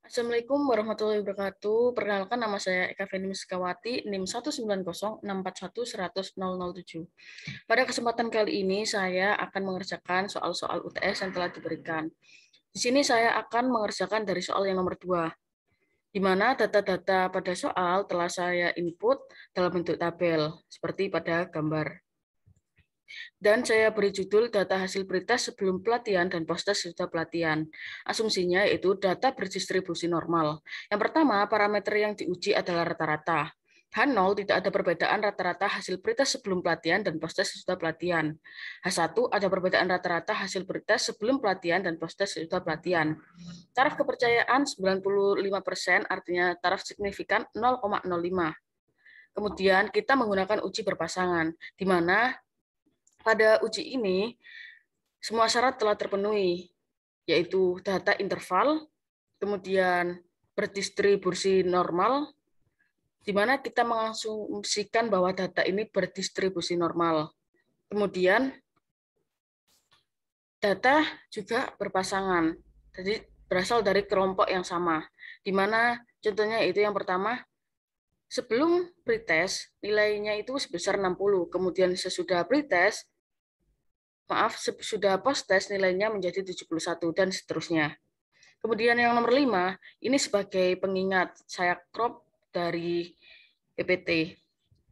Assalamualaikum warahmatullahi wabarakatuh. Perkenalkan, nama saya Eka Feni Muskawati, NIM 19064110007. Pada kesempatan kali ini, saya akan mengerjakan soal-soal UTS yang telah diberikan. Di sini saya akan mengerjakan dari soal yang nomor 2, di mana data-data pada soal telah saya input dalam bentuk tabel, seperti pada gambar. Dan saya beri judul data hasil pretest sebelum pelatihan dan post-test sesudah pelatihan. Asumsinya yaitu data berdistribusi normal. Yang pertama, parameter yang diuji adalah rata-rata. H0 tidak ada perbedaan rata-rata hasil pretest sebelum pelatihan dan post-test sesudah pelatihan. H1 ada perbedaan rata-rata hasil pretest sebelum pelatihan dan post-test sesudah pelatihan. Taraf kepercayaan 95%, artinya taraf signifikan 0,05. Kemudian kita menggunakan uji berpasangan, di mana pada uji ini, semua syarat telah terpenuhi, yaitu data interval, kemudian berdistribusi normal, di mana kita mengasumsikan bahwa data ini berdistribusi normal. Kemudian, data juga berpasangan, jadi berasal dari kelompok yang sama, di mana contohnya itu yang pertama, sebelum pretest nilainya itu sebesar 60, kemudian sesudah pretest sudah post-test nilainya menjadi 71, dan seterusnya. Kemudian yang nomor 5, ini sebagai pengingat, saya crop dari PPT.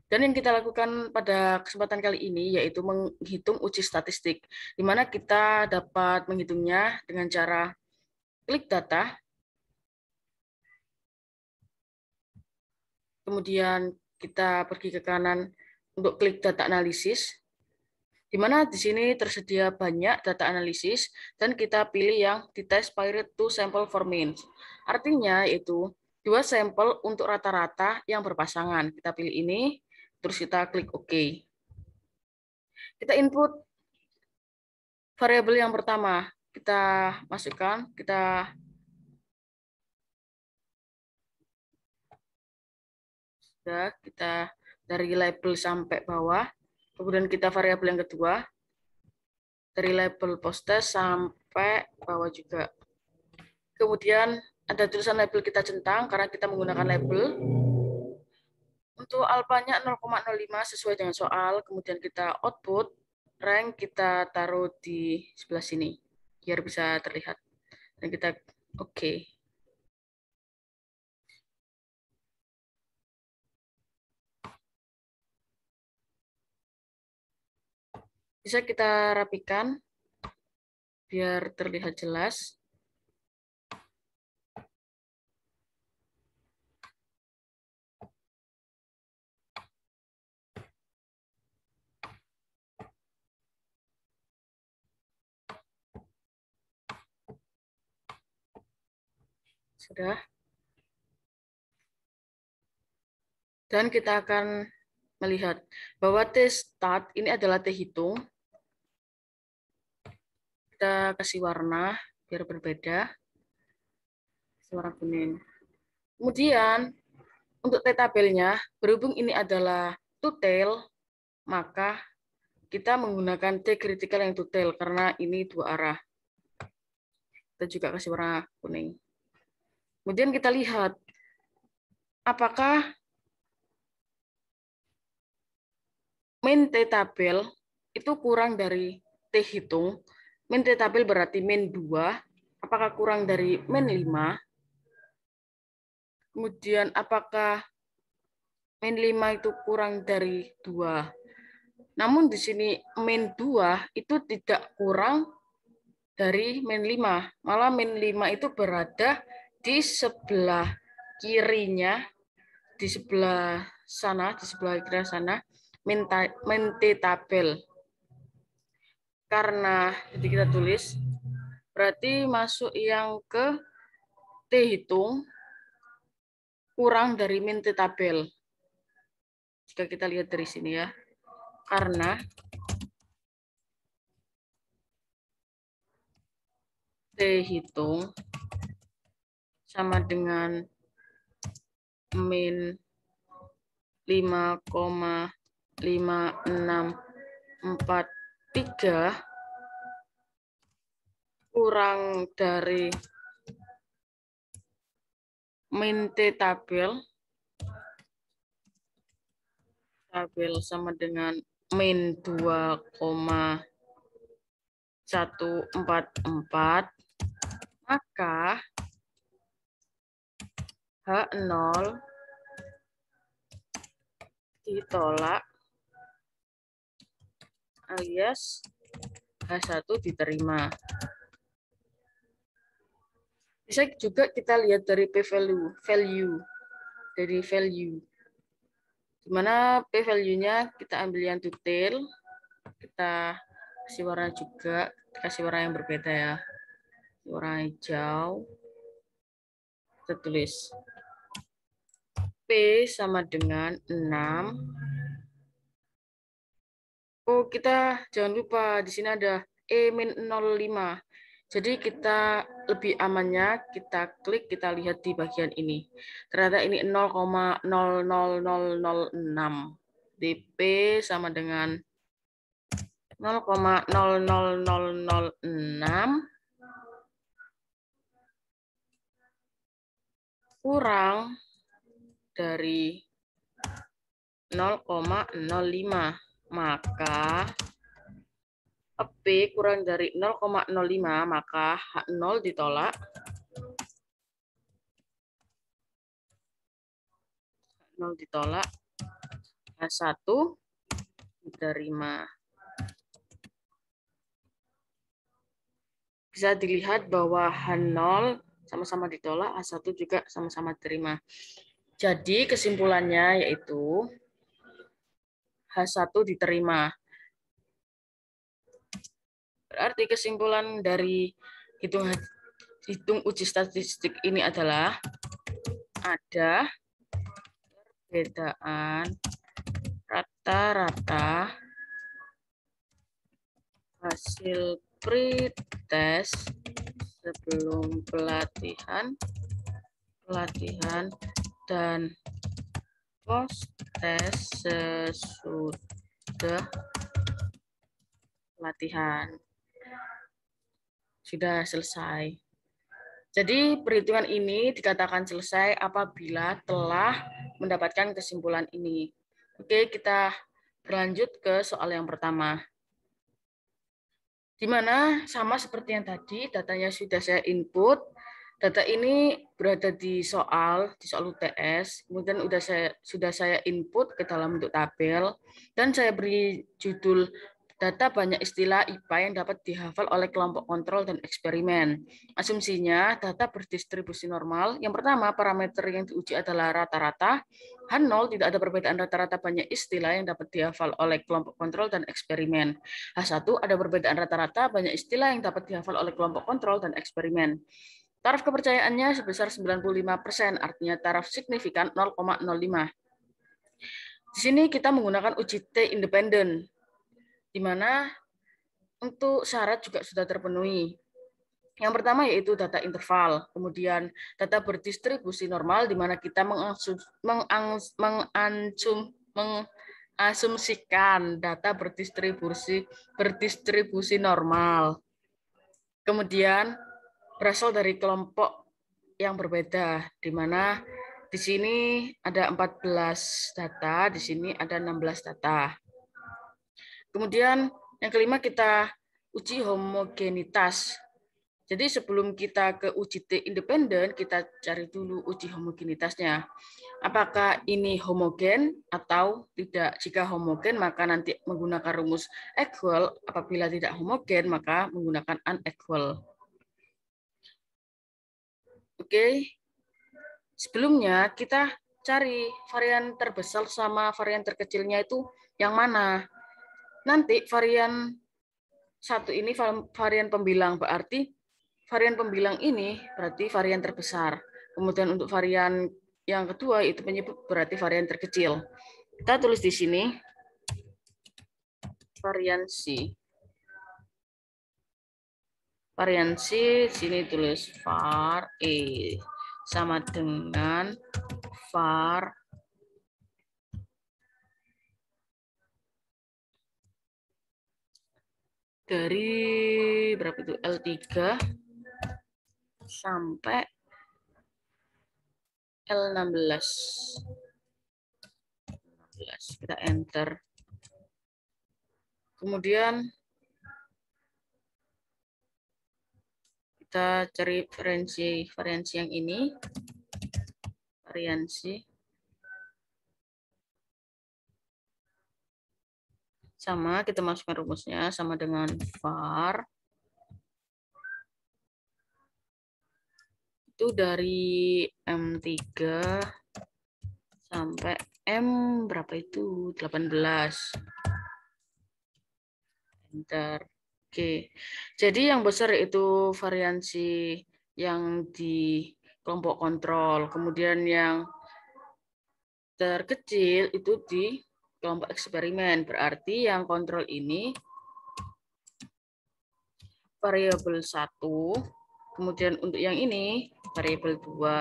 Dan yang kita lakukan pada kesempatan kali ini yaitu menghitung uji statistik, di mana kita dapat menghitungnya dengan cara klik data, kemudian kita pergi ke kanan untuk klik data analisis, di mana di sini tersedia banyak data analisis, dan kita pilih yang ditest paired to sample for means. Artinya itu 2 sampel untuk rata-rata yang berpasangan. Kita pilih ini, terus kita klik OK. Kita input variabel yang pertama. Kita masukkan, kita dari label sampai bawah. Kemudian kita variabel yang kedua, dari label post-test sampai bawah juga. Kemudian ada tulisan label kita centang karena kita menggunakan label. Untuk alfanya 0,05 sesuai dengan soal. Kemudian kita output, rank kita taruh di sebelah sini biar bisa terlihat. Dan kita oke. Bisa kita rapikan biar terlihat jelas. Sudah. Dan kita akan melihat bahwa T start ini adalah T hitung. Kita kasih warna biar berbeda. Warna kuning. Kemudian untuk T tabelnya, berhubung ini adalah two-tail, maka kita menggunakan T critical yang two-tail karena ini dua arah. Kita juga kasih warna kuning. Kemudian kita lihat apakah min T tabel itu kurang dari T hitung. Min T tabel berarti min 2. Apakah kurang dari min 5? Kemudian apakah min 5 itu kurang dari 2? Namun di sini min 2 itu tidak kurang dari min 5. Malah min 5 itu berada di sebelah kirinya, di sebelah sana, di sebelah kiri sana, min T tabel. Karena jadi kita tulis, berarti masuk yang ke T hitung kurang dari min T tabel. Jika kita lihat dari sini ya. Karena T hitung sama dengan min 5,5643 kurang dari min T tabel sama dengan min 2,144, maka H0 ditolak alias H1 diterima. Bisa juga kita lihat dari p-value, dari value. Dimana p-value-nya kita ambil yang detail, kita kasih warna juga, kasih warna yang berbeda ya. Warna hijau, kita tulis P sama dengan 6. Oh, kita jangan lupa di sini ada E-05. Jadi kita lebih amannya kita klik, kita lihat di bagian ini. Ternyata ini 0,00006. DP sama dengan 0,00006 kurang dari 0,05. Maka P kurang dari 0,05, maka H0 ditolak. H0 ditolak. H1 diterima. Bisa dilihat bahwa H0 sama-sama ditolak, H1 juga sama-sama diterima. Jadi kesimpulannya yaitu H1 diterima. Berarti kesimpulan dari hitung uji statistik ini adalah ada perbedaan rata-rata hasil pretest sebelum pelatihan dan post test sesudah pelatihan. Sudah selesai. Jadi perhitungan ini dikatakan selesai apabila telah mendapatkan kesimpulan ini. Oke, kita berlanjut ke soal yang pertama. Di mana sama seperti yang tadi, datanya sudah saya input. Data ini berada di soal UTS, kemudian sudah saya input ke dalam bentuk tabel, dan saya beri judul data banyak istilah IPA yang dapat dihafal oleh kelompok kontrol dan eksperimen. Asumsinya, data berdistribusi normal. Yang pertama, parameter yang diuji adalah rata-rata. H0 tidak ada perbedaan rata-rata banyak istilah yang dapat dihafal oleh kelompok kontrol dan eksperimen. H1 ada perbedaan rata-rata banyak istilah yang dapat dihafal oleh kelompok kontrol dan eksperimen. Taraf kepercayaannya sebesar 95%, artinya taraf signifikan 0,05. Di sini kita menggunakan uji T independen, di mana untuk syarat juga sudah terpenuhi. Yang pertama yaitu data interval, kemudian data berdistribusi normal, di mana kita mengasumsikan data berdistribusi normal. Kemudian berasal dari kelompok yang berbeda, di mana di sini ada 14 data, di sini ada 16 data. Kemudian yang kelima kita uji homogenitas. Jadi sebelum kita ke uji T independen, kita cari dulu uji homogenitasnya. Apakah ini homogen atau tidak? Jika homogen, maka nanti menggunakan rumus equal. Apabila tidak homogen, maka menggunakan unequal. Oke. Sebelumnya kita cari varian terbesar sama varian terkecilnya itu yang mana. Nanti varian satu ini varian pembilang, berarti varian pembilang ini berarti varian terbesar. Kemudian untuk varian yang kedua itu penyebut berarti varian terkecil. Kita tulis di sini variansi. Variansi sini tulis var E sama dengan var dari berapa itu L3 sampai L16. Kita enter. Kemudian kita cari variansi yang ini. Variansi. Sama, kita masukkan rumusnya sama dengan var. Itu dari M3 sampai M berapa itu? 18. Enter. Oke. Jadi yang besar itu variansi yang di kelompok kontrol. Kemudian yang terkecil itu di kelompok eksperimen. Berarti yang kontrol ini variabel 1. Kemudian untuk yang ini variabel 2.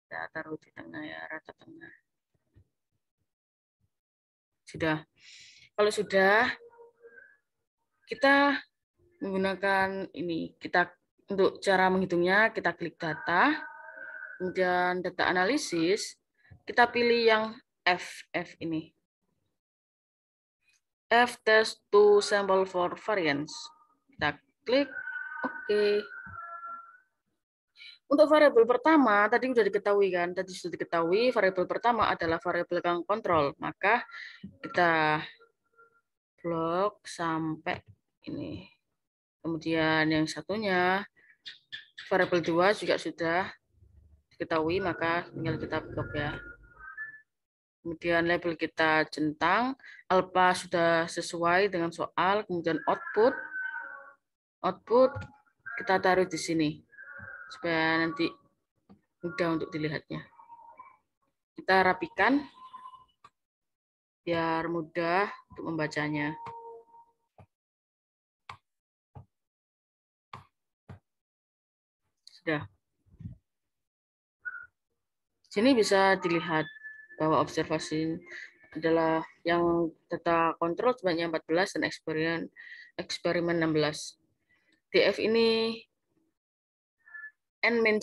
Kita taruh di tengah ya, rata tengah. Sudah. Kalau sudah, kita menggunakan ini. Untuk cara menghitungnya, kita klik data, kemudian data analisis, kita pilih yang F ini. F test to sample for variance. Kita klik OK. Untuk variabel pertama, tadi sudah diketahui kan? Tadi sudah diketahui variabel pertama adalah variabel gang kontrol. Maka kita blok sampai ini. Kemudian yang satunya, variabel 2 juga sudah diketahui, maka tinggal kita blok ya. Kemudian label kita centang, alpha sudah sesuai dengan soal, kemudian output kita taruh di sini, supaya nanti mudah untuk dilihatnya. Kita rapikan, biar mudah untuk membacanya. Sudah. Sini bisa dilihat bahwa observasi adalah yang data kontrol sebanyak 14 dan eksperimen 16. DF ini N-1,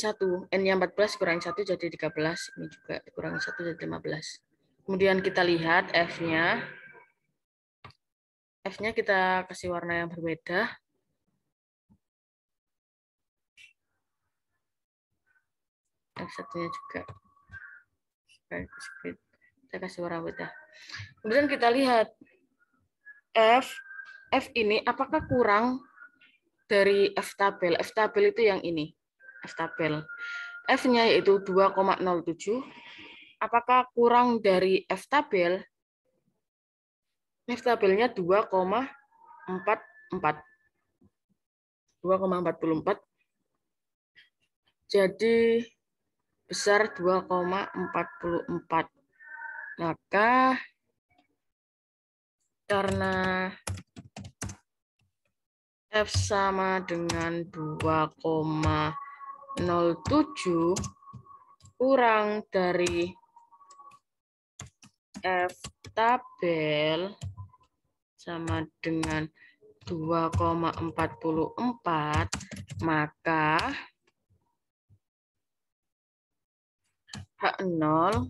N-nya 14 kurangi 1 jadi 13, ini juga dikurangi 1 jadi 15. Kemudian kita lihat F-nya. F-nya kita kasih warna yang berbeda. F1-nya juga. Saya kasih warna beda. Kemudian kita lihat F ini apakah kurang dari F tabel. F tabel itu yang ini. F tabel. F-nya yaitu 2,07. Apakah kurang dari F tabel? F tabelnya 2,44. 2,44. Jadi besar 2,44. Maka karena F sama dengan 2,07 kurang dari F tabel sama dengan 2,44, maka H0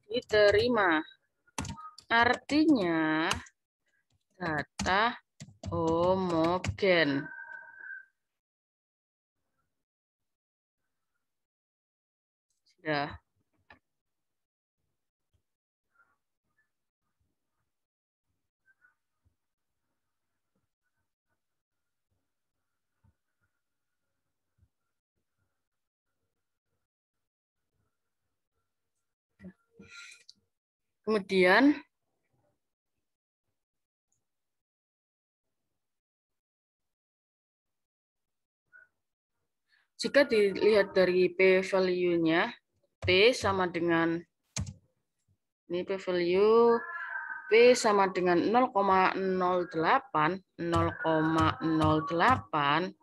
diterima. Artinya data homogen. Sudah. Kemudian jika dilihat dari p-value-nya, P sama dengan ini p-value P sama dengan 0,08, 0,08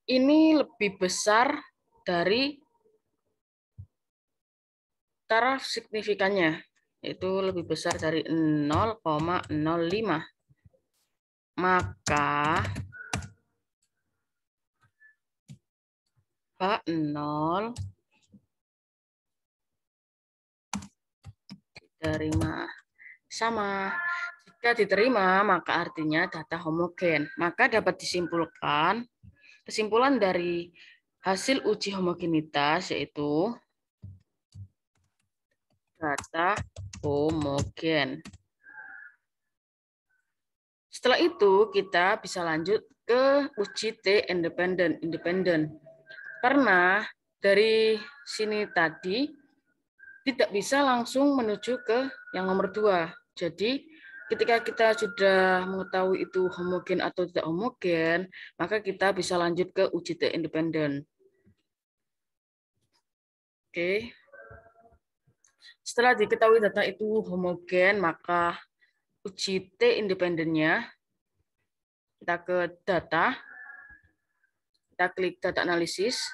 ini lebih besar dari taraf signifikannya, itu lebih besar dari 0,05. Maka H0 diterima. Sama. Jika diterima, maka artinya data homogen. Maka dapat disimpulkan, kesimpulan dari hasil uji homogenitas yaitu data homogen. Setelah itu, kita bisa lanjut ke uji T independen. Karena dari sini tadi tidak bisa langsung menuju ke yang nomor 2. Jadi, ketika kita sudah mengetahui itu homogen atau tidak homogen, maka kita bisa lanjut ke uji T independen. Oke. Setelah diketahui data itu homogen, maka uji T independennya, kita ke data, kita klik data analisis.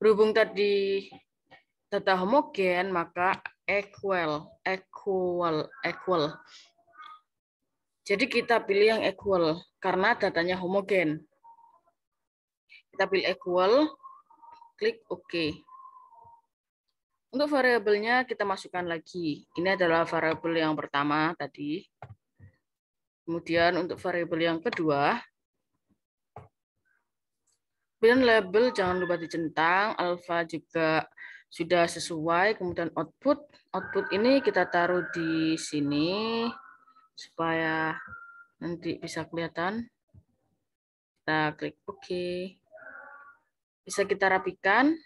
Berhubung tadi data homogen, maka equal. Jadi kita pilih yang equal karena datanya homogen. Kita pilih equal, klik OK. Untuk variabelnya kita masukkan lagi. Ini adalah variabel yang pertama tadi. Kemudian untuk variabel yang kedua, kemudian label jangan lupa dicentang, alfa juga sudah sesuai, kemudian output ini kita taruh di sini supaya nanti bisa kelihatan. Kita klik OK. Bisa kita rapikan.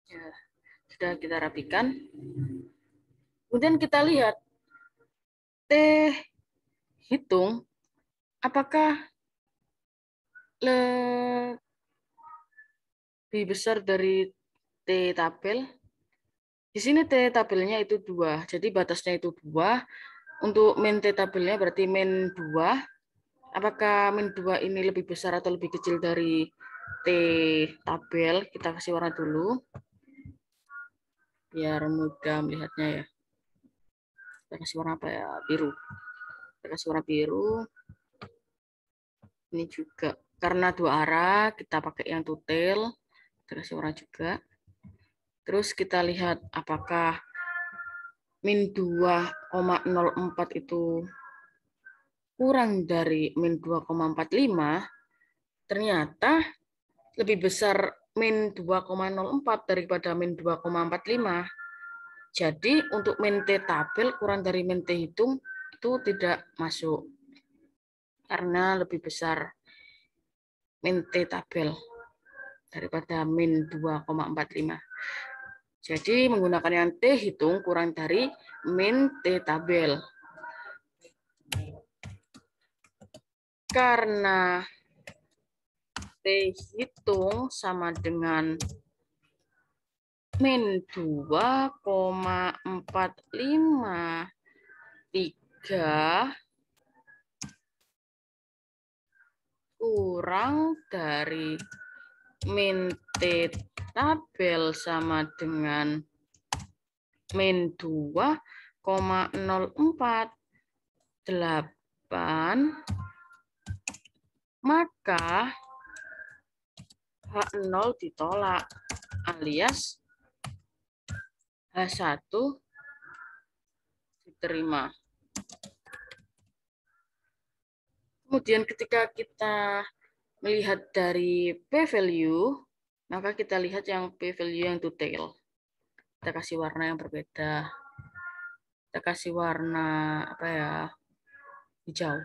Ya, sudah kita rapikan. Kemudian kita lihat T hitung apakah lebih besar dari T tabel. Di sini T tabelnya itu 2, jadi batasnya itu 2. Untuk min T tabelnya berarti min 2. Apakah min 2 ini lebih besar atau lebih kecil dari T tabel? Kita kasih warna dulu. Biar mudah melihatnya ya. Kita kasih warna apa ya? Biru. Kita kasih warna biru. Ini juga karena 2 arah, kita pakai yang tutel. Kita kasih warna juga. Terus kita lihat apakah min 2,04 itu kurang dari min 2,45. Ternyata lebih besar min 2,04 daripada min 2,45. Jadi untuk min T tabel kurang dari min T hitung itu tidak masuk. Karena lebih besar min T tabel daripada min 2,45. Jadi menggunakan yang T hitung kurang dari min T tabel. Karena T hitung sama dengan min 2,453 kurang dari min T tabel sama dengan min 2,048, maka H0 ditolak alias H1 diterima. Kemudian ketika kita melihat dari p-value, maka kita lihat yang p-value yang detail. Kita kasih warna yang berbeda. Kita kasih warna apa ya? Hijau.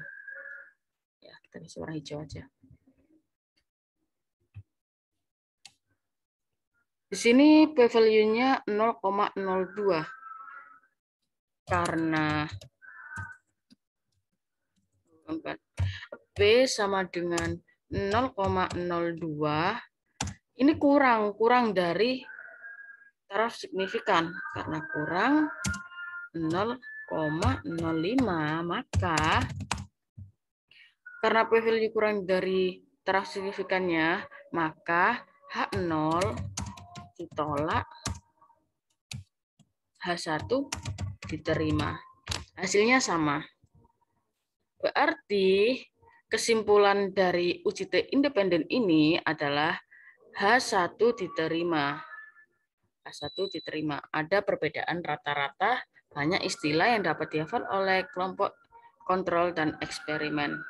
Ya, kita kasih warna hijau aja. Di sini p-value-nya 0,02. Karena P sama dengan 0,02, ini kurang dari taraf signifikan. Karena kurang 0,05, maka karena p-value kurang dari taraf signifikannya, maka H0 ditolak, H1 diterima. Hasilnya sama. Berarti kesimpulan dari uji T independen ini adalah H1 diterima. H1 diterima. Ada perbedaan rata-rata, banyak istilah yang dapat dihafal oleh kelompok kontrol dan eksperimen.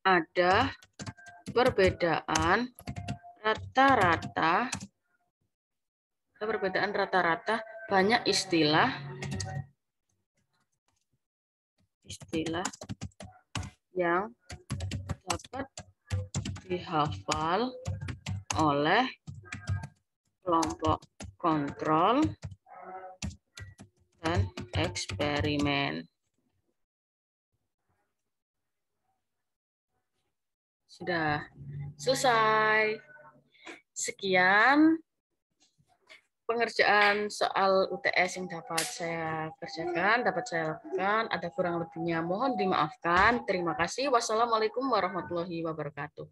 Ada perbedaan rata-rata, banyak istilah yang dapat dihafal oleh kelompok kontrol dan eksperimen. Sudah selesai. Sekian pengerjaan soal UTS yang dapat saya kerjakan, dapat saya lakukan. Ada kurang lebihnya mohon dimaafkan. Terima kasih. Wassalamualaikum warahmatullahi wabarakatuh.